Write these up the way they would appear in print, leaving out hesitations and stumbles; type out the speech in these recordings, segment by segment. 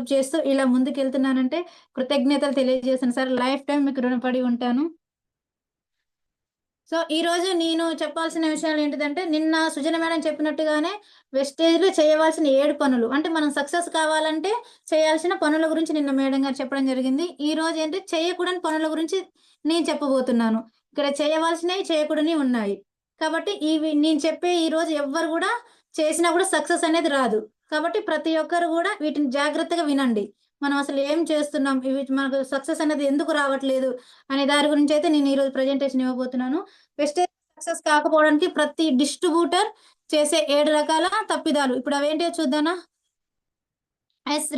Accept చేస్తూ ఇలా ముందుకెళ్తున్నానంటే కృతజ్ఞతలు తెలియజేశాను సార్. లైఫ్ టైమ్ మీకు రుణపడి ఉంటాను. సో, ఈరోజు నేను చెప్పాల్సిన విషయాలేంటిదంటే, నిన్న సుజన మేడం చెప్పినట్టుగానే వెస్టేజ్‌లో చేయవలసిన 7 పనులు. అంటే మనం సక్సెస్ కావాలంటే చేయాల్సిన పనుల గురించి నిన్న మేడం గారు చెప్పడం జరిగింది. ఈరోజేంటి చేయకూడని పనుల గురించి నేను చెప్పబోతున్నాను. ఇక్కడ చేయవలసినయి, చేయకూడనియి ఉన్నాయి. కాబట్టి నేను చెప్పే ఈరోజు ఎవ్వరు గూడా చేసినా గూడా సక్సెస్ అనేది రాదు. కాబట్టి ప్రతి ఒక్కరు గూడా వీటిని జాగ్రత్తగా వినండి. మనం అసలు ఏం చేస్తున్నాం? మనకు సక్సెస్ అనేది ఎందుకు రావట్లేదు? అనే దాని గురించయితే నేను ఈరోజు ప్రెజెంటేషన్ ఇవ్వబోతున్నాను. వెస్టేజ్ సక్సెస్ కాకపోవడానికి ప్రతి డిస్ట్రిబ్యూటర్ చేసే 7 రకాల తప్పిదాలు. ఇప్పుడు అవేంటియో చూద్దామా?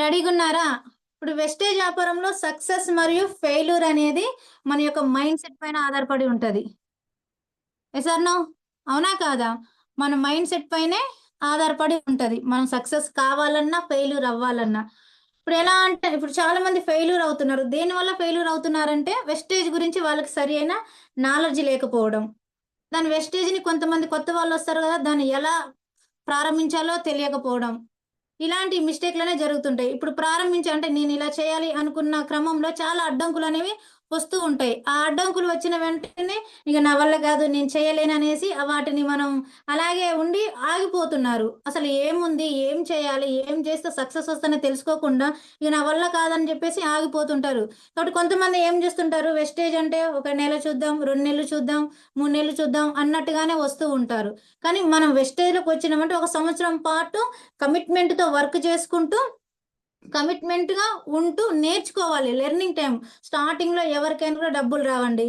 రెడీగున్నారా? ఇప్పుడు వెస్టేజ్ వ్యాపారంలో సక్సెస్ మరియు ఫెయిల్యూర్ అనేది మన యొక్క మైండ్ సెట్ పైన ఆధారపడి ఉంటది. Yes or no? అవునా? కాదా? మన మైండ్ సెట్ పైనే ఆధారపడి ఉంటది. మనం సక్సెస్ కావాలన్నా, ఫెయిల్యూర్ అవ్వాలన్నా. ఇప్పుడెలా అంటే ఇప్పుడు చాలా మంది ఫెయిల్యూర్ అవుతున్నారు. దేనివల్ల ఫెయిల్యూర్ అవుతున్నారంటే వెస్టేజ్ గురించి వాళ్ళకి సరి అయిన నాలెడ్జ్ లేకపోవడం. దాని వెస్టేజ్‌ని కొంతమంది కొత్త వాళ్ళొస్తారు గదా! దాన్ని ఎలా ప్రారంభించాలో తెలియకపోవడం. ఇలాంటి మిస్టేక్‌లనే జరుగుతుంటాయి. ఇప్పుడు అంటే నేనిలా చేయాలి అనుకున్న క్రమంలో చాలా అడ్డంకులనేవి వస్తూ ఉంటాయి. ఆ అడ్డంకులు వచ్చిన వెంటనే ఇక నా వల్ల కాదు, నేను చేయలేననేసి వాటిని మనం అలాగే ఉండి ఆగిపోతున్నారు. అసలు ఏముంది? ఏం చేయాలి? ఏం చేస్తే సక్సెస్ వస్తదని తెలుసుకోకుండా ఇక నా వల్ల కాదని చెప్పేసి ఆగిపోతుంటారు. కాబట్టి కొంతమంది ఏం చేస్తుంటారు, వెస్టేజ్ అంటే ఒక నెల చూద్దాం, 2 నెలలు చూద్దాం, 3 నెలలు చూద్దాం అన్నట్టుగానే వస్తూ ఉంటారు. కానీ మనం వెస్టేజ్‌లోకొచ్చినామంటే ఒక సంవత్సరం పాటు కమిట్మెంట్‌తో వర్క్ చేసుకుంటూ, కమిట్మెంట్‌గా ఉంటూ నేర్చుకోవాలి. Learning time. స్టార్టింగ్‌లో ఎవరికైనా కూడా డబ్బులు రావండి.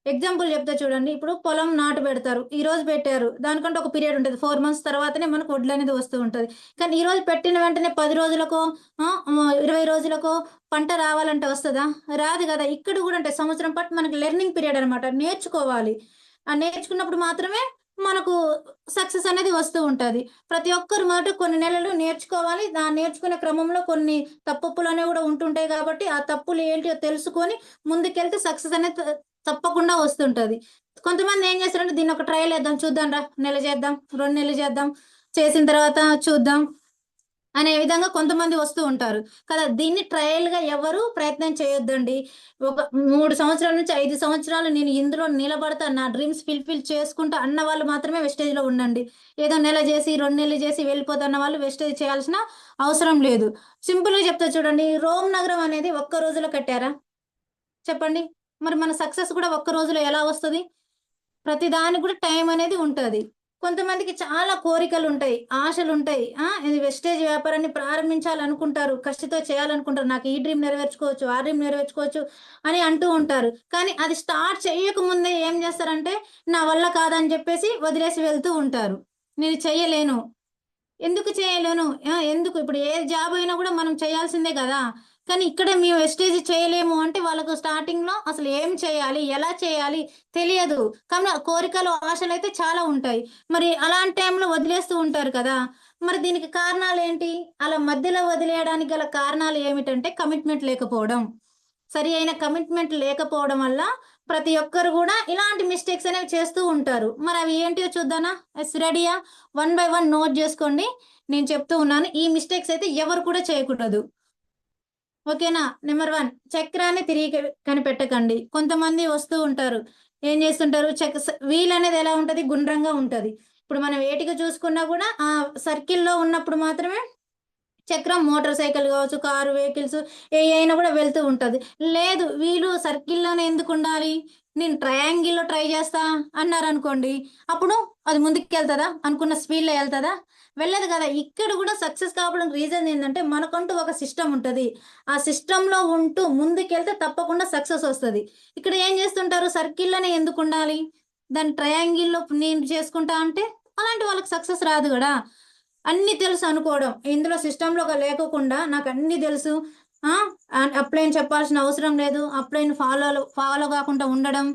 ఎగ్జాంపుల్ చెప్తా చూడండి. ఇప్పుడు పొలం నాటు పెడతారు. ఈరోజు పెట్టారు. దానికంటే ఒక పీరియడ్ ఉంటది. 4 మంత్స్ తర్వాతనే మనకు వడ్లనేది వస్తూ ఉంటది. కానీ ఈరోజు పెట్టిన వెంటనే 10 రోజులకో 20 రోజులకో పంట రావాలంటే వస్తదా? రాదు గదా! ఇక్కడ గూడా అంతే సంవత్సరం పాటు మనకు లెర్నింగ్ పీరియడ్ అనమాట. నేర్చుకోవాలి. ఆ నేర్చుకున్నప్పుడు మాత్రమే మనకు సక్సెస్ అనేది వస్తూ ఉంటది. ప్రతి ఒక్కరు మొదట కొన్ని నెలలు నేర్చుకోవాలి. నేర్చుకునే క్రమంలో కొన్ని తప్పొప్పులనేవి గూడా ఉంటుంటాయి గాబట్టి, ఆ తప్పులు ఏంటియో తెలుసుకొని ముందుకెళ్తే సక్సెస్ అనేది తప్పకుండా వస్తుంటది. కొంతమంది ఏం చేస్తారంటే దీన్నొక ట్రయల్ ఏద్దాం, చూద్దాం రా! నెల చేద్దాం, 2 నెలలు చేద్దాం, చేసిన తర్వాత చూద్దాం అనే విధంగా కొంతమంది వస్తూ ఉంటారు. కదా! దీన్ని ట్రయల్‌గా ఎవరు ప్రయత్నం చేయొద్దండి. ఒక 3 సంవత్సరాల నుంచి 5 సంవత్సరాలు నేను ఇందులో నిలబడతా, నా డ్రీమ్స్ ఫుల్‌ఫిల్ చేసుకుంటా అన్న వాళ్ళు మాత్రమే వెస్టేజ్‌లో ఉండండి. ఏదో నెల జేసి, 2 నెలలు జేసి వెళ్ళిపోతున్న వాళ్ళు వెస్టేజ్ చేయాల్సిన అవసరం లేదు. సింపుల్‌గా చెప్తా చూడండి. రోమ్ నగరం అనేది ఒక్క రోజులో కట్టారా? చెప్పండి. మరి మన సక్సెస్ కూడా ఒక్క రోజులో ఎలా వస్తది? ప్రతి దానికి కూడా టైం అనేది ఉంటది. కొంతమందికి చాలా కోరికలుంటాయి, ఆశలుంటాయి. ఇది వెస్టేజ్ వ్యాపారాన్ని ప్రారంభించాలనుకుంటారు. కసితో చేయాలనుకుంటారు. నాకు ఈ డ్రీమ్ నెరవేర్చుకోవచ్చు, ఆ డ్రీమ్ నెరవేర్చుకోవచ్చు అని అంటూ ఉంటారు. కానీ అది స్టార్ట్ చేయకముందే ఏం చేస్తారంటే, నా వల్ల కాదని చెప్పేసి వదిలేసి వెళ్తూ ఉంటారు. నేను చెయ్యలేను. ఎందుకు చేయలేను? ఎందుకు ఇప్పుడు ఏ జాబ్ అయినా గూడా మనం చేయాల్సిందే గదా! కానీ ఇక్కడే మేము వెస్టేజ్ చేయలేము అంటే వాళ్ళకు స్టార్టింగ్‌లో అసలు ఏం చేయాలి? ఎలా చేయాలి? తెలియదు. కానీ ఆ కోరికలు, ఆశలైతే చాలా ఉంటాయి. మరి అలాంటి టైంలో వదిలేస్తూ ఉంటారు కదా! మరి దీనికి కారణాలేంటి? అలా మధ్యలో వదిలేయడానికి గల కారణాలు ఏమిటంటే కమిట్మెంట్ లేకపోవడం. సరి అయిన కమిట్మెంట్ లేకపోవడం వల్ల ప్రతి ఒక్కరు గూడా ఇలాంటి మిస్టేక్స్ అనేవి చేస్తూ ఉంటారు. మరి అవి ఏంటియో చూద్దామా? రెడీయా? వన్ బై వన్ నోట్ జేసుకోండి. నేను చెప్తూ ఉన్నాను. ఈ మిస్టేక్స్ అయితే ఎవరు కూడా చేయకూడదు. ఓకేనా? నంబర్ 1 చక్రాన్ని తిరిగి కనిపెట్టకండి. కొంతమంది వస్తూ ఉంటారు. ఏం చేస్తుంటారు వీల్ అనేది ఎలా ఉంటది? గుండ్రంగా ఉంటది. ఇప్పుడు మనం ఏటిగా చూసుకున్నా గూడా సర్కిల్‌లో ఉన్నప్పుడు మాత్రమే చక్రం మోటార్ సైకిల్ గావచ్చు, కారు, వెహికల్స్ అయినా గూడా వెళ్తూ ఉంటది. లేదు వీలు సర్కిల్‌లోనే ఎందుకుండాలి? నేను ట్రయాంగిల్‌లో ట్రై జేస్తా అన్నారనుకోండి. అప్పుడు అది ముందుకెళ్తదా? అనుకున్న స్పీడ్‌లో ఎళ్తదా? వెళ్ళదు గదా! ఇక్కడ గూడా సక్సెస్ కావడానికి రీజన్ ఏందంటే మనకంటూ ఒక సిస్టమ్ ఉంటది. ఆ సిస్టమ్‌లో ఉంటూ ముందుకెళ్తే తప్పకుండా సక్సెస్ ఒస్తది. ఇక్కడ ఏం జేస్తుంటారు? సర్కిల్‌లోనే ఎందుకుండాలి? దాన్ని ట్రయాంగిల్‌లో నేను చేసుకుంటా అంటే అలాంటి వాళ్ళకి సక్సెస్ రాదు గదా! అన్నీ తెలుసు అనుకోవడం. ఇందులో సిస్టమ్‌లో లేకోకుండా నాకన్నీ తెలుసు. ఆ! అప్లైన్ చెప్పాల్సిన అవసరం లేదు. అప్లైన్ ఫాలో గాకుండా ఉండడం.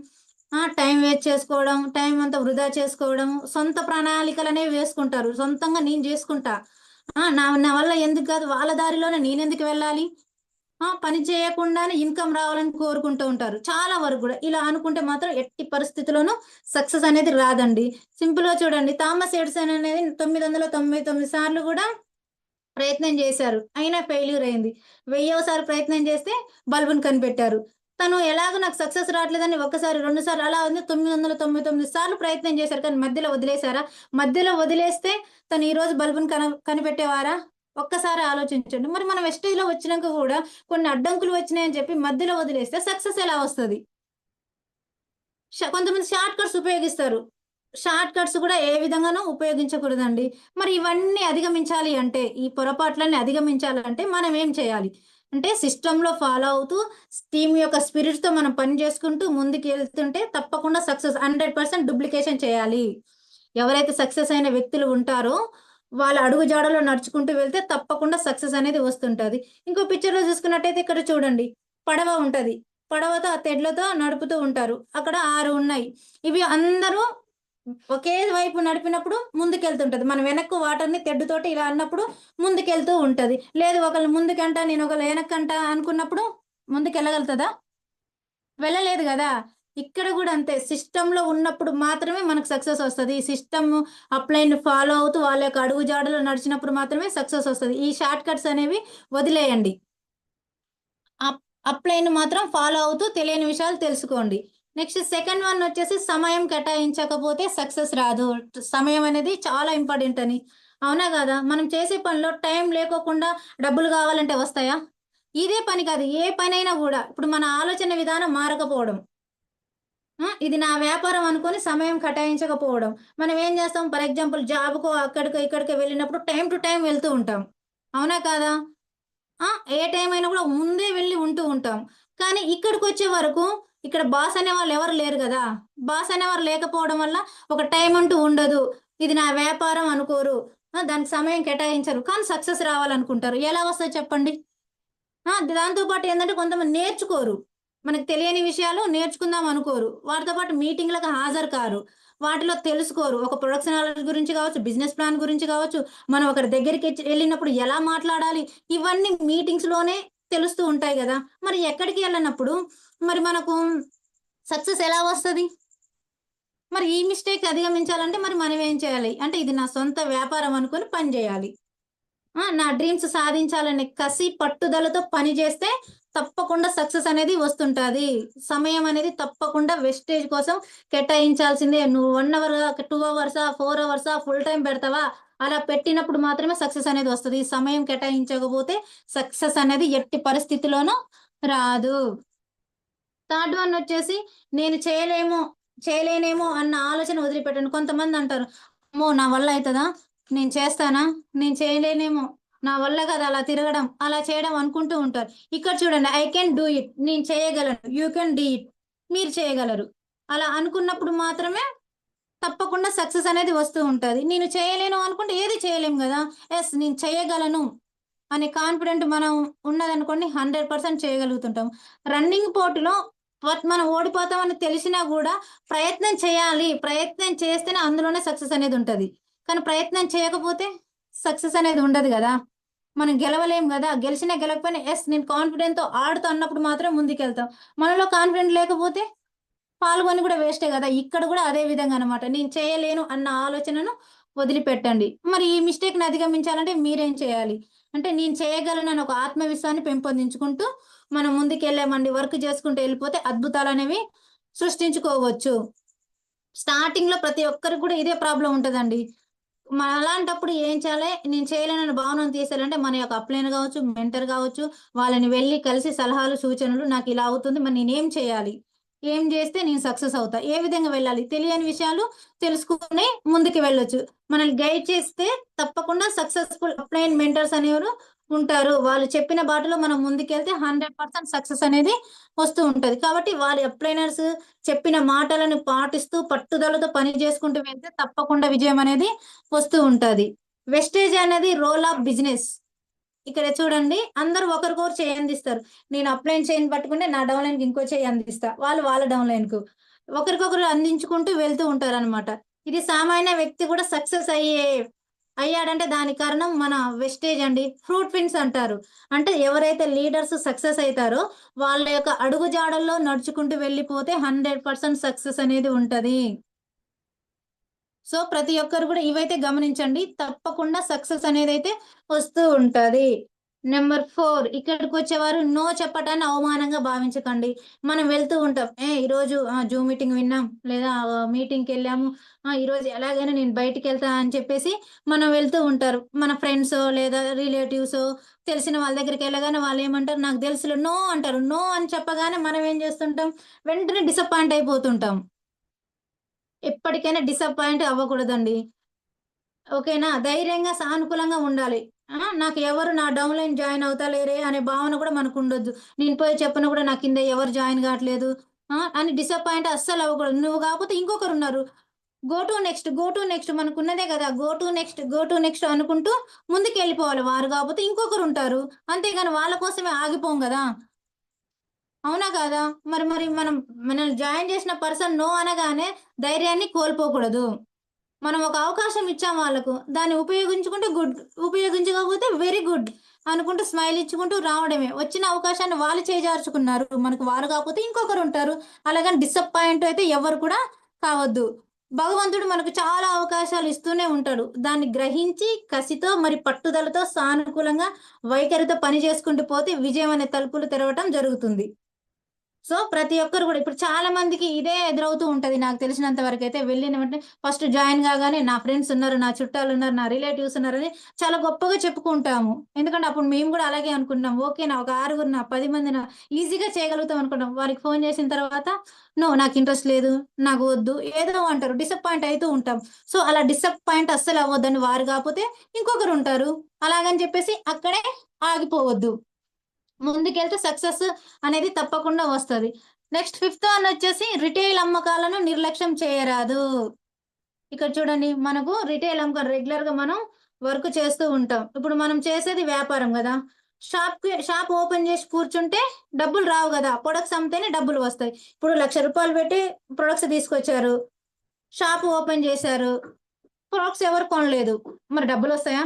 టైం వేస్ట్ చేసుకోవడం, టైం అంతా వృధా చేసుకోవడం, సొంత ప్రణాళికలనేవి వేసుకుంటారు. సొంతంగా నేను జేసుకుంటా. నా నా వల్ల ఎందుకు గాదు, వాళ్ళ దారిలోనే నేనెందుకు వెళ్ళాలి? పని చేయకుండానే ఇన్‌కమ్ రావాలని కోరుకుంటూ ఉంటారు. చాలా వరకు గూడా. ఇలా అనుకుంటే మాత్రం ఎట్టి పరిస్థితిలోనూ సక్సెస్ అనేది రాదండి. సింపుల్‌గా చూడండి. థామస్ ఎడిసన్ అనేది 999 సార్లు గూడా ప్రయత్నం చేశారు. అయినా ఫెయిల్యూర్ అయింది. వెయ్యోసారి ప్రయత్నం చేస్తే బల్బుని కనిపెట్టారు. తను ఎలాగో నాకు సక్సెస్ రావట్లేదని ఒక్కసారి, 2 సార్లు అలా ఉంది 999 సార్లు ప్రయత్నం చేశారు. కానీ మధ్యలో వదిలేసారా? మధ్యలో వదిలేస్తే తను ఈరోజు బల్బుని కనిపెట్టేవారా? ఒక్కసారి ఆలోచించండి. మరి మనం వెస్టేజ్‌లో వచ్చినంక గూడా కొన్ని అడ్డంకులు వచ్చినాయని చెప్పి మధ్యలో వదిలేస్తే సక్సెస్ ఎలా వస్తది? కొంతమంది షార్ట్ కట్స్ ఉపయోగిస్తారు. షార్ట్ కట్స్ కూడా ఏ విధంగానూ ఉపయోగించకూడదండి. మరి ఇవన్నీ అధిగమించాలి అంటే, ఈ పొరపాట్లన్నీ అధిగమించాలంటే మనం ఏం చేయాలి? అంటే సిస్టమ్‌లో ఫాలో అవుతూ, టీమ్ యొక్క స్పిరిట్‌తో మనం పని చేసుకుంటూ ముందుకెళ్తుంటే తప్పకుండా సక్సెస్ 100% డూప్లికేషన్ చేయాలి. ఎవరైతే సక్సెస్ అయిన వ్యక్తులు ఉంటారో, వాళ్ళ అడుగుజాడలో నడుచుకుంటూ వెళ్తే తప్పకుండా సక్సెస్ అనేది వస్తుంటది. ఇంకో పిక్చర్‌లో చూసుకున్నట్టయితే ఇక్కడ చూడండి. పడవ ఉంటది. పడవతో ఆ తెడ్లతో నడుపుతూ ఉంటారు. అక్కడ 6 ఉన్నాయి. ఇవి అందరూ ఒకే వైపు నడిపినప్పుడు ముందుకెళ్తుంటది. మనం వెనక్కు వాటర్‌ని తెడ్డుతోటి ఇలా అన్నప్పుడు ముందుకెళ్తూ ఉంటది. లేదు ఒకళ్ళు ముందుకంట, నేనొకళ్ళు వెనక్కంట అనుకున్నప్పుడు ముందుకెళ్ళగలుగుతదా? వెళ్ళలేదు గదా! ఇక్కడ గూడా అంతే. సిస్టమ్‌లో ఉన్నప్పుడు మాత్రమే మనకు సక్సెస్ ఒస్తది. సిస్టమ్ అప్‌లైన్‌ని ఫాలో అవుతూ వాళ్ళ యొక్క అడుగుజాడలో నడిచినప్పుడు మాత్రమే సక్సెస్ ఒస్తది. ఈ షార్ట్ కట్స్ అనేవి వదిలేయండి. అప్ అప్‌లైన్‌ని మాత్రం ఫాలో అవుతూ తెలియని విషయాలు తెలుసుకోండి. నెక్స్ట్ సెకండ్ వన్ వచ్చేసి సమయం కేటాయించకపోతే సక్సెస్ రాదు. సమయం అనేది చాలా ఇంపార్టెంట్ అని. అవునా గాదా? మనం చేసే పనిలో టైం లేకోకుండా డబ్బులు గావాలంటే వస్తాయా? ఇదే పని కాదు. ఏ పనైనా గూడా. ఇప్పుడు మన ఆలోచన విధానం మారకపోవడం. ఇది నా వ్యాపారం అనుకోని సమయం కేటాయించకపోవడం. మనం ఏం చేస్తాం ఫర్ ఎగ్జాంపుల్ జాబ్‌కో అక్కడికో ఇక్కడికో వెళ్ళినప్పుడు టైమ్ టు టైమ్ వెళ్తూ ఉంటాం. అవునా కాదా? ఆ! ఏ టైం అయినా గూడా ముందే వెళ్లి ఉంటూ ఉంటాం. కానీ ఇక్కడికొచ్చే వరకు ఇక్కడ బాస్ అనేవాళ్ళు ఎవరు లేరు గదా! బాస్ అనేవారు లేకపోవడం వల్ల ఒక టైం అంటూ ఉండదు. ఇది నా వ్యాపారం అనుకోరు. దానికి సమయం కేటాయించరు. కానీ సక్సెస్ రావాలనుకుంటారు. ఎలా వస్తది చెప్పండి? దాంతో పాటు ఏందంటే కొంతమంది నేర్చుకోరు. మనకు తెలియని విషయాలు నేర్చుకుందాం అనుకోరు. వాటితో పాటు మీటింగ్‌లకు హాజరు కారు. వాటిలో తెలుసుకోరు. ఒక ప్రొడక్షన్ నాలెడ్జ్ గురించి గావచ్చు, బిజినెస్ ప్లాన్ గురించి గావచ్చు, మనం ఒకరి దగ్గరికి ఎళ్ళినప్పుడు ఎలా మాట్లాడాలి, ఇవన్నీ మీటింగ్స్‌లోనే తెలుస్తూ ఉంటాయి గదా! మరి ఎక్కడికి ఎళ్ళనప్పుడు మరి మనకు సక్సెస్ ఎలా వస్తది? మరి ఈ మిస్టేక్ అధిగమించాలంటే మరి మనం ఏం చేయాలి? అంటే ఇది నా సొంత వ్యాపారం అనుకోని పని జేయాలి. నా డ్రీమ్స్ సాధించాలనే కసి, పట్టుదలతో పని జేస్తే తప్పకుండా సక్సెస్ అనేది వస్తుంటాది. సమయం అనేది తప్పకుండా వెస్టేజ్ కోసం కేటాయించాల్సిందే. నువ్వు 1 అవర్, 2 అవర్సా, 4 అవర్సా ఫుల్ టైమ్ పెడతావా? అలా పెట్టినప్పుడు మాత్రమే సక్సెస్ అనేది వస్తది. సమయం కేటాయించకపోతే సక్సెస్ అనేది ఎట్టి పరిస్థితిలోనూ రాదు. థర్డ్ వన్ వచ్చేసి నేను చేయలేనేమో అన్న ఆలోచన వదిలిపెట్టండి. కొంతమందంటారు, అమ్మో! నా వల్ల అయితదా? నేను చేస్తానా? నేను చేయలేనేమో! నా వల్ల కాదు అలా తిరగడం, అలా చేయడం అనుకుంటూ ఉంటారు. ఇక్కడ చూడండి ఐ కెన్ డూ ఇట్. నేను చేయగలను. You can do it. మీరు చేయగలరు. అలా అనుకున్నప్పుడు మాత్రమే తప్పకుండా సక్సెస్ అనేది వస్తూ ఉంటది. నేను చేయలేను అనుకుంటే ఏది చేయలేం గదా! యెస్ నేను చేయగలను అనే కాన్ఫిడెంట్ మనం ఉన్నదనుకోండి 100% చేయగలుగుతుంటాం. రన్నింగ్ పోటీలో మనం ఓడిపోతామని తెలిసినా గూడా ప్రయత్నం చేయాలి. ప్రయత్నం చేస్తేనే అందులోనే సక్సెస్ అనేది ఉంటది. కానీ ప్రయత్నం చేయకపోతే సక్సెస్ అనేది ఉండదు గదా! మనం గెలవలేం గదా! గెలిచినా గెలవకపోయినా యెస్ నేను కాన్ఫిడెంట్‌తో ఆడుతా అన్నప్పుడు మాత్రం ముందుకెళ్తాం. మనలో కాన్ఫిడెంట్ లేకపోతే పాల్గొని గూడా వేస్టే గదా! ఇక్కడ గూడా అదే విధంగా అన్నమాట. నేను చేయలేను అన్న ఆలోచనను వదిలిపెట్టండి. మరి ఈ మిస్టేక్‌ని అధిగమించాలంటే మీరేం చేయాలి? అంటే నేను చేయగలనని ఒక ఆత్మవిశ్వాసాన్ని పెంపొందించుకుంటూ మనం ముందుకెళ్ళామండి వర్క్ చేసుకుంటూ ఎళ్ళిపోతే అద్భుతాలనేవి సృష్టించుకోవచ్చు. స్టార్టింగ్‌లో ప్రతి ఒక్కరికి గూడా ఇదే ప్రాబ్లమ్ ఉంటదండి. అలాంటప్పుడు ఏం చేయాలి? నేను చేయలేనన్న భావనను తీసేయాలంటే మన యొక్క అప్‌లైన్ గావచ్చు, మెంటర్ గావచ్చు, వాళ్ళని వెళ్లి కలిసి సలహాలు, సూచనలు నాకిలా అవుతుంది. మరి నేనేం చేయాలి? ఏం జేస్తే నేను సక్సెస్ అవుతా? ఏ విధంగా వెళ్ళాలి? తెలియని విషయాలు తెలుసుకొని ముందుకు వెళ్ళొచ్చు. మనల్ని గైడ్ చేస్తే తప్పకుండా సక్సెస్‌ఫుల్ అప్‌లైన్ మెంటర్స్ అనేవారు ఉంటారు. వాళ్ళు చెప్పిన బాటలో మనం ముందుకెళ్తే 100% సక్సెస్ అనేది వస్తూ ఉంటది. కాబట్టి వాళ్ళ అప్‌లైనర్స్ చెప్పిన మాటలను పాటిస్తూ పట్టుదలతో పని చేసుకుంటూ వెళ్తే తప్పకుండా విజయం అనేది వస్తూ ఉంటది. వెస్టేజ్ అనేది రోల్ ఆఫ్ బిజినెస్. ఇక్కడ చూడండి అందరూ ఒకరికొకరు చేయి అందిస్తారు. నేను అప్‌లైన్ చైన్ పట్టుకుంటే నా డౌన్ లైన్‌కి ఇంకో చెయ్యి అందిస్తా. వాళ్ళు వాళ్ళ డౌన్ లైన్‌కు. ఒకరికొకరు అందించుకుంటూ వెళ్తూ ఉంటారనమాట. ఇది సామాన్య వ్యక్తి కూడా సక్సెస్ అయ్యాడంటే దానికి కారణం మన వెస్టేజ్ అండి. ఫ్రూట్ పిన్స్ అంటారు. అంటే ఎవరైతే లీడర్స్ సక్సెస్ అయితారో వాళ్ళ యొక్క అడుగు జాడల్లో నడుచుకుంటూ వెళ్ళిపోతే 100% సక్సెస్ అనేది ఉంటది. సో ప్రతి ఒక్కరు కూడా ఇవైతే గమనించండి. తప్పకుండా సక్సెస్ అనేదైతే వస్తూ ఉంటది. నెంబర్ 4 ఇక్కడికొచ్చేవారు నో చెప్పటాన్ని అవమానంగా భావించకండి. మనం వెళ్తూ ఉంటాం. ఈరోజు జూమ్ మీటింగ్ విన్నాం. లేదా మీటింగ్‌కెళ్ళాము. ఈరోజు ఎలాగైనా నేను బయటికెళ్తా అని చెప్పేసి మనం వెళ్తూ ఉంటారు. మన ఫ్రెండ్సో లేదా రిలేటివ్సో తెలిసిన వాళ్ళ దగ్గరికెళ్ళగానే వాళ్ళేమంటారు, నాకు తెలుసులే నో అంటారు. నో అని చెప్పగానే మనం ఏం చేస్తుంటాం, వెంటనే డిసప్పాయింట్ అయిపోతుంటాం. ఎప్పటికైనా డిసప్పాయింట్ అవ్వకూడదండి. ఓకేనా? ధైర్యంగా, సానుకూలంగా ఉండాలి. నాకు ఎవరు నా డౌన్‌లైన్ జాయిన్ అవుతలేరే అనే భావన కూడా మనకుండొద్దు. నేను పోయి చెప్పినా కూడా నా కింద ఎవరు జాయిన్ గాట్లేదు. అని డిసప్పాయింట్ అస్సలు అవ్వకూడదు. నువ్వు కాకపోతే ఇంకొకరున్నారు. Go to next, go to next మనకున్నదే గదా! Go to next, go to next అనుకుంటూ ముందుకెళ్ళిపోవాలి. వారు కాకపోతే ఇంకొకరుంటారు. అంతేగాని వాళ్ళ కోసమే ఆగిపోం గదా! అవునా కాదా? మరి మనం మనల్ని జాయిన్ చేసిన పర్సన్ నో అనగానే ధైర్యాన్ని కోల్పోకూడదు. మనం ఒక అవకాశం ఇచ్చాం వాళ్ళకు. దాన్ని ఉపయోగించుకుంటే గుడ్. ఉపయోగించకపోతే వెరీ గుడ్ అనుకుంటూ స్మైల్ ఇచ్చుకుంటూ రావడమే. వచ్చిన అవకాశాన్ని వాళ్ళు చేజార్చుకున్నారు. మనకు వారు కాకపోతే ఇంకొకరుంటారు. అలాగని డిసప్పాయింట్ అయితే ఎవరు కూడా కావద్దు. భగవంతుడు మనకు చాలా అవకాశాలు ఇస్తూనే ఉంటాడు. దాన్ని గ్రహించి కసితో మరి పట్టుదలతో సానుకూలంగా వైఖరితో పని చేసుకుంటూ పోతే విజయం అనే తలుపులు తెరవటం జరుగుతుంది. సో, ప్రతి ఒక్కరు గూడా ఇప్పుడు చాలా మందికి ఇదే ఎదురవుతూ ఉంటది. నాకు తెలిసినంత వరకైతే వెళ్ళిన వెంటనే ఫస్ట్ జాయిన్ గాగానే నా ఫ్రెండ్స్ ఉన్నారు, నా చుట్టాలున్నారు, నా రిలేటివ్స్ ఉన్నారని చాలా గొప్పగా చెప్పుకుంటాము. ఎందుకంటే అప్పుడు మేము గూడా అలాగే అనుకున్నాం. ఓకే. ఒక ఆరుగురిన, 10 మందిన ఈజీగా చేయగలుగుతాం అనుకున్నాం. వారికి ఫోను చేసిన తర్వాత నో నాకు ఇంట్రెస్ట్ లేదు, నాకు వద్దు ఏదో అంటారు. డిసప్పాయింట్ అయితూ ఉంటాం. సో, అలా డిసప్పాయింట్ అస్సలు అవ్వద్దండి. వారు కాపోతే ఇంకొకరుంటారు. అలాగని చెప్పేసి అక్కడే ఆగిపోవద్దు. ముందుకెళ్తే సక్సెస్ అనేది తప్పకుండా వస్తది. నెక్స్ట్ ఫిఫ్త్ వన్ వచ్చేసి రిటైల్ అమ్మకాలను నిర్లక్ష్యం చేయరాదు. ఇక్కడ చూడండి మనకు రిటైల్ అమ్మకాలు రెగ్యులర్‌గా మనం వర్క్ చేస్తూ ఉంటాం. ఇప్పుడు మనం చేసేది వ్యాపారం గదా! షాప్ ఓపెన్ జేసి కూర్చుంటే డబ్బులు రావు గదా! ప్రొడక్ట్స్ అమ్మితేనే డబ్బులు వస్తాయి. ఇప్పుడు రూ. 1,00,000 పెట్టి ప్రొడక్ట్స్ తీసుకొచ్చారు. షాప్ ఓపెన్ జేశారు. ప్రొడక్ట్స్ ఎవరు కొనలేదు. మరి డబ్బులొస్తాయా?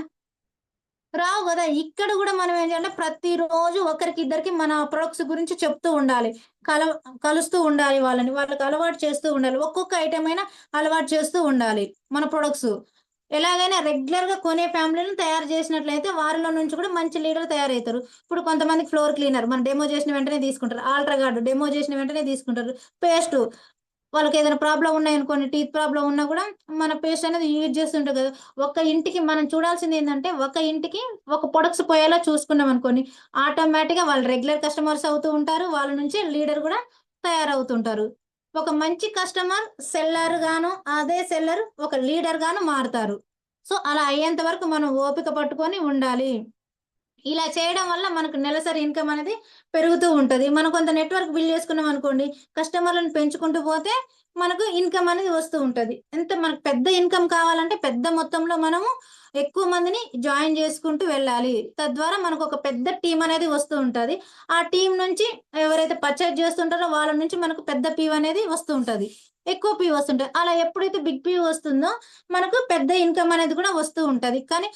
రావు గదా! ఇక్కడ గూడా మనం ఏం చేయాలంటే ప్రతిరోజు ఒకరికిద్దరికి మన ప్రొడక్ట్స్ గురించి చెప్తూ ఉండాలి. కల కలుస్తూ ఉండాలి వాళ్ళని. వాళ్ళకి అలవాటు చేస్తూ ఉండాలి. ఒక్కొక్క ఐటెమ్ అయినా అలవాటు చేస్తూ ఉండాలి. మన ప్రొడక్ట్స్. ఎలాగైనా రెగ్యులర్‌గా కొనే ఫ్యామిలీ‌ని తయారు చేసినట్లయితే వారిలో నుంచి కూడా మంచి లీడర్ తయారైతారు. ఇప్పుడు కొంతమందికి ఫ్లోర్ క్లీనర్ మనం డెమో చేసిన వెంటనే తీసుకుంటారు. ఆల్ట్రా గార్డ్ డెమో చేసిన వెంటనే తీసుకుంటారు. పేస్టు వాళ్ళకేదైనా ప్రాబ్లమ్ ఉన్నాయనుకోండి, టీత్ ప్రాబ్లమ్ ఉన్నా గూడా మన పేస్ట్ అనేది యూజ్ చేస్తుంటాం గదా! ఒక ఇంటికి మనం చూడాల్సిందేందంటే, ఒక ఇంటికి ఒక ప్రొడక్ట్స్ పోయేలా చూసుకున్నామనుకోండి, ఆటోమేటిక్‌గా వాళ్ళు రెగ్యులర్ కస్టమర్స్ అవుతూ ఉంటారు. వాళ్ళ నుంచి లీడర్ గూడా తయారవుతుంటారు. ఒక మంచి కస్టమర్ సెల్లర్ గాను, అదే సెల్లర్ ఒక లీడర్ గాను మారుతారు. సో, అలా అయ్యేంత వరకు మనం ఓపిక పట్టుకొని ఉండాలి. ఇలా చేయడం వల్ల మనకు నెలసరి ఇన్‌కమ్ అనేది పెరుగుతూ ఉంటది. మనం కొంత నెట్‌వర్క్ బిల్డ్ చేసుకున్నామనుకోండి, కస్టమర్‌లను పెంచుకుంటూ పోతే మనకు ఇన్‌కమ్ అనేది వస్తూ ఉంటది. మనకు పెద్ద ఇన్‌కమ్ కావాలంటే పెద్ద మొత్తంలో మనము ఎక్కువ మందిని జాయిన్ చేసుకుంటూ వెళ్ళాలి. తద్వారా మనకొక పెద్ద టీమ్ అనేది వస్తూ ఉంటది. ఆ టీమ్ నుంచి ఎవరైతే పర్చేజ్ చేస్తుంటారో వాళ్ళ నుంచి మనకు పెద్ద పీవ్ అనేది వస్తూ ఉంటది. ఎక్కువ పీవ్ వస్తుంటది. అలా ఎప్పుడైతే బిగ్ పీవ్ వస్తుందో మనకు పెద్ద ఇన్‌కమ్ అనేది కూడా వస్తూ ఉంటది. కానీ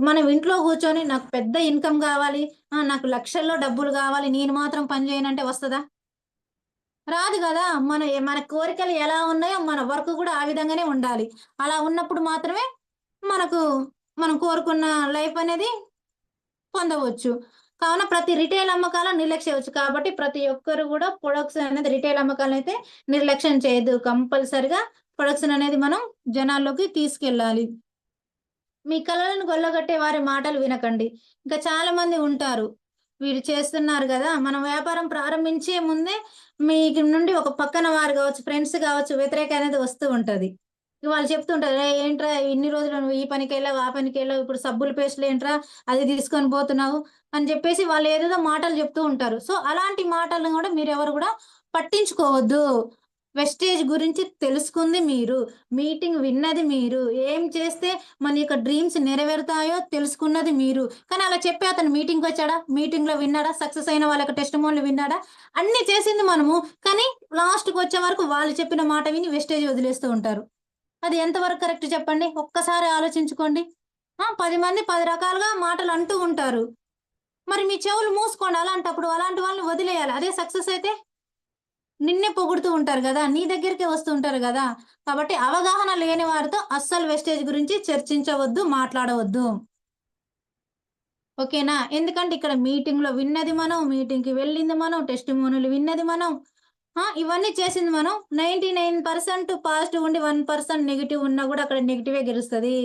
మనం ఇంట్లో కూర్చొని నాకు పెద్ద ఇన్‌కమ్ గావాలి. నాకు లక్షల్లో డబ్బులు గావాలి. నేను మాత్రం పని చేయనంటే వస్తదా? రాదు గదా! మన కోరికలు ఎలా ఉన్నాయో మన వర్క్ గూడా ఆ విధంగానే ఉండాలి. అలా ఉన్నప్పుడు మాత్రమే మనకు మనం కోరుకున్న లైఫ్ అనేది పొందవచ్చు. కావున ప్రతి రిటైల్ అమ్మకాలను నిర్లక్ష్యవచ్చు. కాబట్టి ప్రతి ఒక్కరు గూడా ప్రొడక్ట్స్ అనేది రిటైల్ అమ్మకాలనైతే నిర్లక్ష్యం చేయొద్దు. కంపల్సరీగా ప్రొడక్ట్స్ అనేది మనం జనాల్లోకి తీసుకెళ్ళాలి. మీ కలలను కొల్లగొట్టే వారి మాటలు వినకండి. ఇంకా చాలా మంది ఉంటారు. వీరు చేస్తున్నారు గదా! మనం వ్యాపారం ప్రారంభించే ముందే మీకు నుండి ఒక పక్కన వారు గావచ్చు, ఫ్రెండ్స్ గావచ్చు, వ్యతిరేకత అనేది వస్తూ ఉంటది. ఇగ వాళ్ళు చెప్తుంటారు. ఏంట్రా ఇన్ని రోజులు నువ్వు ఈ పనికెళ్ళావు, ఆ పనికెళ్ళావు. ఇప్పుడు సబ్బులు, పేస్టులేంట్రా అది తీసుకొని పోతున్నావు" అని చెప్పేసి వాళ్ళు ఏదేదో మాటలు చెప్తూ ఉంటారు. సో, అలాంటి మాటలను గూడా మీరెవరు గూడా పట్టించుకోవద్దు. వెస్టేజ్ గురించి తెలుసుకుంది మీరు. మీటింగ్ విన్నది మీరు. ఏం చేస్తే మన యొక్క డ్రీమ్స్ నెరవేరుతాయో తెలుసుకున్నది మీరు. కానీ అలా చెప్పి అతను మీటింగ్‌కొచ్చాడా? మీటింగ్‌లో విన్నాడా? సక్సెస్ అయిన వాళ్ళ యొక్క టెస్టిమోనీలు విన్నాడా? అన్నీ చేసింది మనము. కానీ లాస్ట్‌కొచ్చే వరకు వాళ్ళు చెప్పిన మాట విని వెస్టేజ్ వదిలేస్తూ ఉంటారు. అది ఎంతవరకు కరెక్ట్ చెప్పండి? ఒక్కసారి ఆలోచించుకోండి. 10 మంది 10 రకాలుగా మాటలు అంటూ ఉంటారు. మరి మీ చెవులు మూసుకోండి అలాంటప్పుడు. అలాంటి వాళ్ళని వదిలేయాలి. అదే సక్సెస్ అయితే? నిన్నే పొగుడుతూ ఉంటారు గదా! నీ దగ్గరికే వస్తూ ఉంటారు గదా! కాబట్టి అవగాహన లేని వారితో అస్సలు వెస్టేజ్ గురించి చర్చించవద్దు, మాట్లాడవద్దు. ఓకేనా? ఎందుకంటే ఇక్కడ మీటింగ్‌లో విన్నది మనం, మీటింగ్‌కి వెళ్ళింది మనం, టెస్టిమోనీలు విన్నది మనం. ఇవన్నీ చేసింది మనం. 99% పాజిటివ్ ఉండి 1% నెగెటివ్ ఉన్నా గూడా అక్కడ నెగెటివే గెలుస్తది.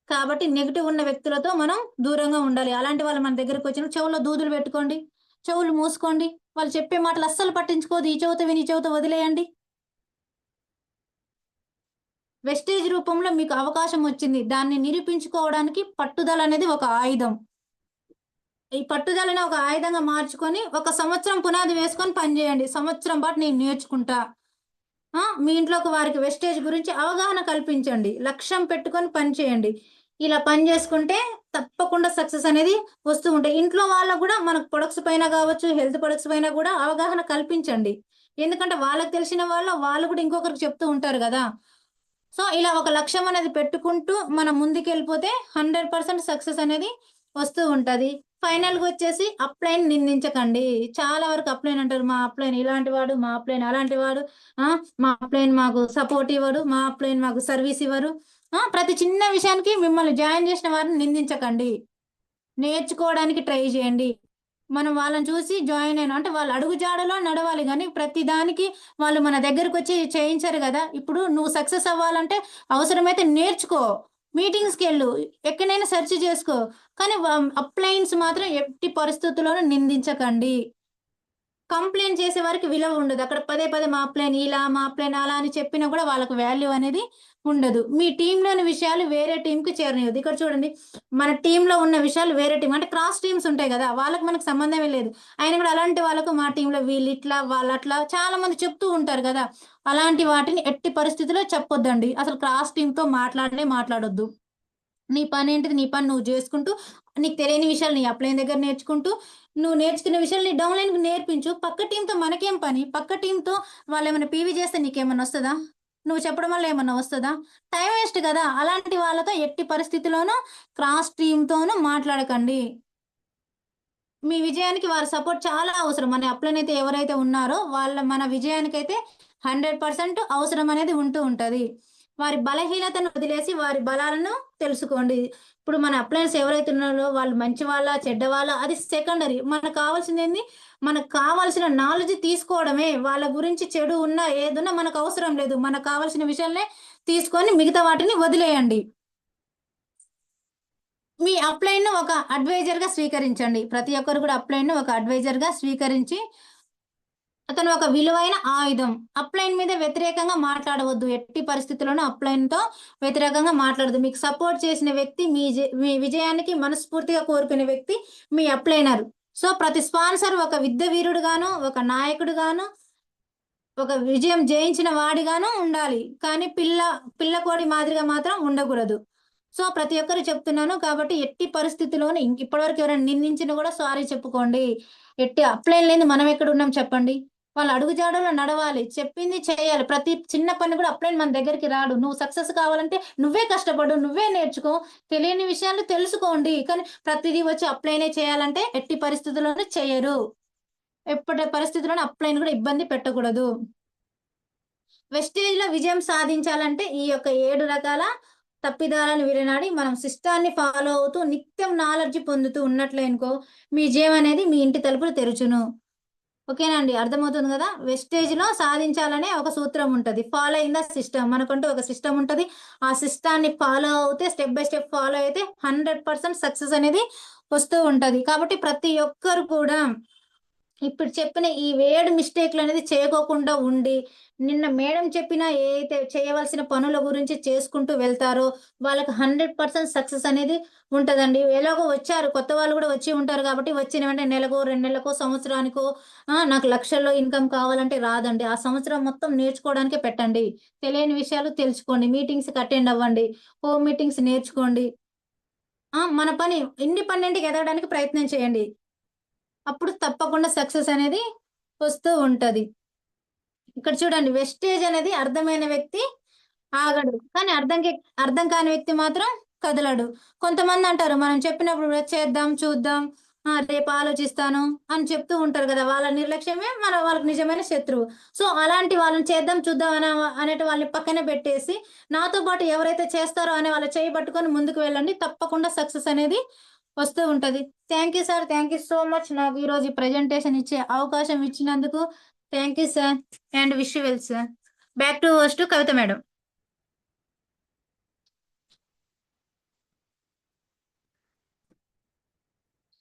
కాబట్టి నెగెటివ్ ఉన్న వ్యక్తులతో మనం దూరంగా ఉండాలి. అలాంటి వాళ్ళు మన దగ్గరకొచ్చినప్పుడు చెవులో దూదులు పెట్టుకోండి. చెవులు మూసుకోండి. వాళ్ళు చెప్పే మాటలు అస్సలు పట్టించుకోవద్దు. ఈ చెవితో విని, ఈ చెవితో వదిలేయండి. వెస్టేజ్ రూపంలో మీకు అవకాశం వచ్చింది. దాన్ని నిరూపించుకోవడానికి పట్టుదలనేది ఒక ఆయుధం. ఈ పట్టుదలని ఒక ఆయుధంగా మార్చుకొని, ఒక సంవత్సరం పునాది వేసుకొని పని జేయండి. సంవత్సరం పాటు నేను నేర్చుకుంటా. మీ ఇంట్లోకి వారికి వెస్టేజ్ గురించి అవగాహన కల్పించండి. లక్ష్యం పెట్టుకొని పని చేయండి. ఇలా పని జేసుకుంటే తప్పకుండా సక్సెస్ అనేది వస్తూ ఉంటాయి. ఇంట్లో వాళ్ళకి గూడా మనకు ప్రొడక్ట్స్ పైన గావచ్చు, హెల్త్ ప్రొడక్ట్స్ పైన గూడా అవగాహన కల్పించండి. ఎందుకంటే వాళ్ళకి తెలిసిన వాళ్ళు గూడా ఇంకొకరికి చెప్తూ ఉంటారు గదా! సో, ఇలా ఒక లక్ష్యం అనేది పెట్టుకుంటూ మనం ముందుకెళ్ళిపోతే 100% సక్సెస్ అనేది వస్తూ ఉంటది. ఫైనల్‌గొచ్చేసి అప్‌లైన్ నిందించకండి. చాలా వరకు అప్‌లైన్ అంటారు. మా అప్‌లైన్ ఇలాంటి వాడు, మా అప్‌లైన్ అలాంటి వాడు. మా అప్‌లైన్ మాకు సపోర్ట్ ఇవ్వడు. మా అప్‌లైన్ మాకు సర్వీస్ ఇవ్వరు. ప్రతి చిన్న విషయానికి మిమ్మల్ని జాయిన్ జేసిన వారిని నిందించకండి. నేర్చుకోవడానికి ట్రై జేయండి. మనం వాళ్ళని చూసి జాయిన్ అయినాం. అంటే వాళ్ళ అడుగు జాడలో నడవాలి గానీ, ప్రతి దానికి వాళ్ళు మన దగ్గరకొచ్చి చేయించరు గదా! ఇప్పుడు నువ్వు సక్సెస్ అవ్వాలంటే అవసరమైతే నేర్చుకో. మీటింగ్స్‌కెళ్ళు. ఎక్కడైనా సెర్చ్ జేసుకో. కానీ అప్లయన్స్ మాత్రం ఎట్టి పరిస్థితుల్లోనూ నిందించకండి. కంప్లెయింట్ చేసే వారికి విలువ ఉండదు. అక్కడ పదే పదే మా అప్లైన్ ఇలా, మా అప్లైన్ అలా అని చెప్పినా గూడా వాళ్ళకి వాల్యూ అనేది ఉండదు. మీ టీమ్‌లోని విషయాలు వేరే టీమ్‌కి చేరనియొద్దు. ఇక్కడ చూడండి మన టీమ్‌లో ఉన్న విషయాలు వేరే టీమ్ అంటే క్రాస్ టీమ్స్ ఉంటాయి గదా! వాళ్ళకి మనకు సంబంధమే లేదు. అయినా గూడా అలాంటి వాళ్ళకు మా టీమ్‌లో వీళ్ళిట్లా, వాళ్ళట్లా చాలా మంది చెప్తూ ఉంటారు గదా! అలాంటి వాటిని ఎట్టి పరిస్థితిలో చెప్పొద్దండి. అసలు క్రాస్ టీమ్‌తో మాట్లాడనే మాట్లాడొద్దు. నీ పనేంటిది నీ పని నువ్వు జేసుకుంటూ, నీకు తెలియని విషయాలు నీ అప్‌లైన్ దగ్గర నేర్చుకుంటూ, నువ్వు నేర్చుకున్న విషయాలు నీ డౌన్‌లైన్‌కి నేర్పించు. పక్క టీమ్‌తో మనకేం పని? పక్క టీమ్‌తో వాళ్ళేమన్నా పీవీ చేస్తే నీకేమన్నా వస్తదా? నువ్వు చెప్పడం వల్ల ఏమన్నా వస్తదా? టైం వేస్ట్ గదా! అలాంటి వాళ్ళతో ఎట్టి పరిస్థితిలోనూ క్రాస్ టీమ్‌తోనూ మాట్లాడకండి. మీ విజయానికి వారి సపోర్ట్ చాలా అవసరం. మన అప్‌లైన్ అయితే ఎవరైతే ఉన్నారో మన విజయానికైతే 100% అవసరం అనేది ఉంటూ ఉంటది. వారి బలహీనతను వదిలేసి వారి బలాలను తెలుసుకోండి. ఇప్పుడు మన అప్లయన్స్ ఎవరైతే ఉన్నారో వాళ్ళు మంచివాళ్ళా? చెడ్డవాళ్ళా? అది సెకండరీ. మనకు కావాల్సిందేంది? మనకు కావాల్సిన నాలెడ్జ్ తీసుకోవడమే. వాళ్ళ గురించి చెడు ఉన్నా, ఏదున్నా మనకు అవసరం లేదు. మనకు కావాల్సిన విషయాలనే తీసుకొని మిగతా వాటిని వదిలేయండి. మీ అప్లైన్‌ను ఒక అడ్వైజర్‌గా స్వీకరించండి. ప్రతి ఒక్కరు కూడా అప్లైన్‌ను ఒక అడ్వైజర్‌గా స్వీకరించి, అతను ఒక విలువైన ఆయుధం. అప్లైన్ మీద వ్యతిరేకంగా మాట్లాడవద్దు. ఎట్టి పరిస్థితుల్లోనూ అప్లైన్‌తో వ్యతిరేకంగా మాట్లాడొద్దు. మీకు సపోర్ట్ చేసిన వ్యక్తి మీ విజయానికి మనస్ఫూర్తిగా కోరుకునే వ్యక్తి మీ అప్లైనర్. సో, ప్రతి స్పాన్సర్ ఒక యుద్ధ వీరుడుగాను, ఒక నాయకుడుగాను, ఒక విజయం జయించిన వాడిగాను ఉండాలి. కానీ పిల్లకోడి మాదిరిగా మాత్రం ఉండకూడదు. సో, ప్రతి ఒక్కరు చెప్తున్నాను కాబట్టి ఎట్టి పరిస్థితిలోను ఇప్పటివరకు ఎవరైనా నిందించినా గూడా సారీ చెప్పుకోండి. అప్లైన్ లేనిది మనం ఎక్కడున్నాం చెప్పండి? వాళ్ళ అడుగుజాడల్లో నడవాలి. చెప్పింది చేయాలి. ప్రతి చిన్న పని గూడా అప్లైన్ మన దగ్గరికి రాడు. నువ్వు సక్సెస్ కావాలంటే నువ్వే కష్టపడు. నువ్వే నేర్చుకో. తెలియని విషయాలు తెలుసుకోండి. కానీ ప్రతిదీ వచ్చి అప్లైనే చేయాలంటే ఎట్టి పరిస్థితుల్లోనూ చెయ్యరు. ఎప్పటి పరిస్థితిలోనూ అప్లైన్ గూడా ఇబ్బంది పెట్టకూడదు. వెస్టేజ్‌లో విజయం సాధించాలంటే ఈ యొక్క 7 రకాల తప్పిదాలను విడనాడి మనం సిస్టాన్ని ఫాలో అవుతూ నిత్యం నాలెడ్జ్ పొందుతూ ఉన్నట్లయినకో మీ విజయం అనేది మీ ఇంటి తలుపులు తెరుచును. ఓకేనా అండి. అర్థమవుతుంది గదా! వెస్టేజ్‌లో సాధించాలనే ఒక సూత్రం ఉంటది. Following the system. మనకంటూ ఒక సిస్టమ్ ఉంటది. ఆ సిస్టాన్ని ఫాలో అవుతే స్టెప్ బై స్టెప్ ఫాలో అయితే 100% సక్సెస్ అనేది వస్తూ ఉంటది. కాబట్టి ప్రతి ఒక్కరు కూడా ఇప్పుడు చెప్పిన ఈ 7 మిస్టేక్‌లనేది చేయకోకుండా ఉండి, నిన్న మేడం చెప్పిన ఏదైతే చేయవలసిన పనుల గురించి చేసుకుంటూ వెళ్తారో, వాళ్ళకి 100% సక్సెస్ అనేది ఉంటదండి. ఎలాగో వచ్చారు. కొత్త వాళ్ళు గూడా వచ్చి ఉంటారు గాబట్టి, వచ్చిన వెంటనే నెలకో, 2 నెలలకో, సంవత్సరానికో నాకు లక్షల్లో ఇన్‌కమ్ కావాలంటే రాదండి. ఆ సంవత్సరం మొత్తం నేర్చుకోవడానికే పెట్టండి. తెలియని విషయాలు తెలుసుకోండి. మీటింగ్స్‌కి అటెండ్ అవ్వండి. హోమ్ మీటింగ్స్ నేర్చుకోండి. మన పని ఇండిపెండెంట్‌గా ఎదగడానికి ప్రయత్నం చేయండి. అప్పుడు తప్పకుండా సక్సెస్ అనేది వస్తూ ఉంటది. ఇక్కడ చూడండి వెస్టేజ్ అనేది అర్థమైన వ్యక్తి ఆగడు. కానీ అర్థం కాని వ్యక్తి మాత్రం కదలడు. కొంతమందంటారు మనం చెప్పినప్పుడు చేద్దాం, చూద్దాం. రేపు ఆలోచిస్తాను అని చెప్తూ ఉంటారు కదా! వాళ్ళ నిర్లక్ష్యమే వాళ్ళకి నిజమైన శత్రువు. సో, అలాంటి వాళ్ళని చేద్దాం, చూద్దాం అనేటి వాళ్ళని పక్కన పెట్టేసి, నాతో పాటు ఎవరైతే చేస్తారో అనే వాళ్ళ చెయ్యి పట్టుకొని ముందుకు వెళ్ళండి. తప్పకుండా సక్సెస్ అనేది వస్తూ ఉంటది. Thank you sir. Thank you so much. నాకు ఈరోజు ఈ ప్రెజెంటేషన్ ఇచ్చే అవకాశం ఇచ్చినందుకు thank you sir. And wish you well sir. Back to host Kavitha madam.